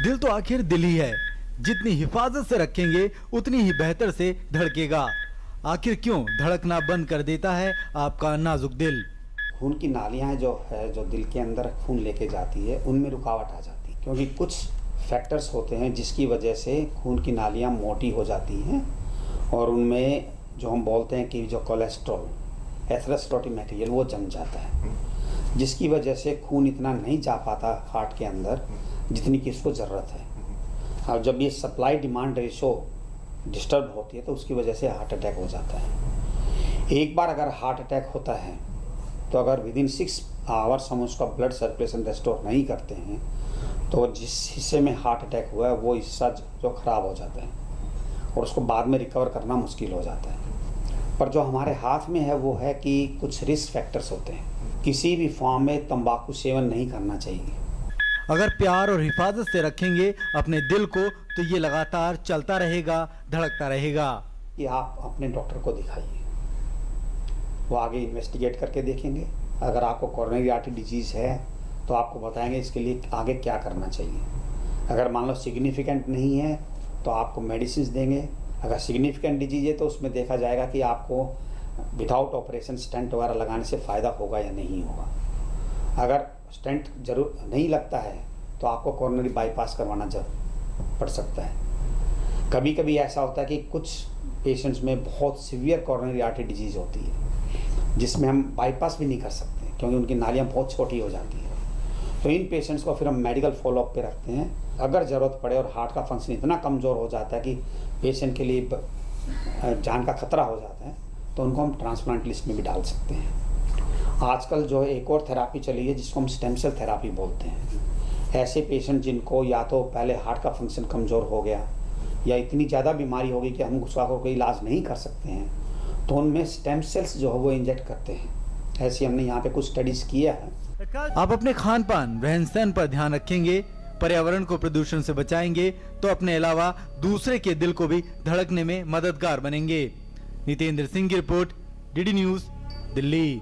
दिल तो आखिर दिल ही है, जितनी हिफाजत से रखेंगे उतनी ही बेहतर से धड़केगा। आखिर क्यों धड़कना बंद कर देता है आपका नाजुक दिल? खून की नालियाँ जो दिल के अंदर खून लेके जाती है, उनमें रुकावट आ जाती है, क्योंकि कुछ फैक्टर्स होते हैं जिसकी वजह से खून की नालियाँ मोटी हो जाती हैं और उनमें जो हम बोलते हैं कि जो कोलेस्ट्रॉल, एथेरोस्क्लेरोटिक मटेरियल, वो जम जाता है, जिसकी वजह से खून इतना नहीं जा पाता हार्ट के अंदर जितनी कि इसको ज़रूरत है। और जब ये सप्लाई डिमांड रेशो डिस्टर्ब होती है तो उसकी वजह से हार्ट अटैक हो जाता है। एक बार अगर हार्ट अटैक होता है तो अगर विदिन 6 आवर्स हम उसका ब्लड सर्कुलेशन रेस्टोर नहीं करते हैं तो जिस हिस्से में हार्ट अटैक हुआ है वो हिस्सा जो ख़राब हो जाता है और उसको बाद में रिकवर करना मुश्किल हो जाता है। पर जो हमारे हाथ में है वो है कि कुछ रिस्क फैक्टर्स होते हैं। किसी भी फॉर्म में तंबाकू सेवन नहीं करना चाहिए। अगर प्यार और हिफाजत से रखेंगे अपने दिल को तो ये लगातार चलता रहेगा, धड़कता रहेगा। कि आप अपने डॉक्टर को दिखाइए, वो आगे इन्वेस्टिगेट करके देखेंगे। अगर आपको कोरोनरी आर्टरी डिजीज़ है तो आपको बताएंगे इसके लिए आगे क्या करना चाहिए। अगर मान लो सिग्निफिकेंट नहीं है तो आपको मेडिसिन देंगे। अगर सिग्निफिकेंट डिजीज़ है तो उसमें देखा जाएगा कि आपको विदाउट ऑपरेशन स्टेंट वगैरह लगाने से फ़ायदा होगा या नहीं होगा। अगर स्टेंट जरूर नहीं लगता है तो आपको कोरोनरी बाईपास करवाना पड़ सकता है। कभी कभी ऐसा होता है कि कुछ पेशेंट्स में बहुत सीवियर कोरोनरी आर्टरी डिजीज़ होती है जिसमें हम बाईपास भी नहीं कर सकते क्योंकि उनकी नालियाँ बहुत छोटी हो जाती हैं। तो इन पेशेंट्स को फिर हम मेडिकल फॉलोअप पे रखते हैं। अगर ज़रूरत पड़े और हार्ट का फंक्शन इतना कमज़ोर हो जाता है कि पेशेंट के लिए जान का खतरा हो जाता है तो उनको हम ट्रांसप्लांट लिस्ट में भी डाल सकते हैं। आजकल जो एक और थेरापी चली है जिसको हम स्टेम सेल थेरापी बोलते हैं। ऐसे पेशेंट जिनको या तो पहले हार्ट का फंक्शन कमज़ोर हो गया या इतनी ज़्यादा बीमारी हो गई कि हम उसका कोई इलाज नहीं कर सकते हैं तो उनमें स्टेम सेल्स जो है वो इंजेक्ट करते हैं। ऐसी हमने यहाँ पे कुछ स्टडीज़ किया है। आप अपने खान पान रहन सहन पर ध्यान रखेंगे, पर्यावरण को प्रदूषण से बचाएंगे तो अपने अलावा दूसरे के दिल को भी धड़कने में मददगार बनेंगे। नितेंद्र सिंह की रिपोर्ट, डीडी न्यूज़, दिल्ली।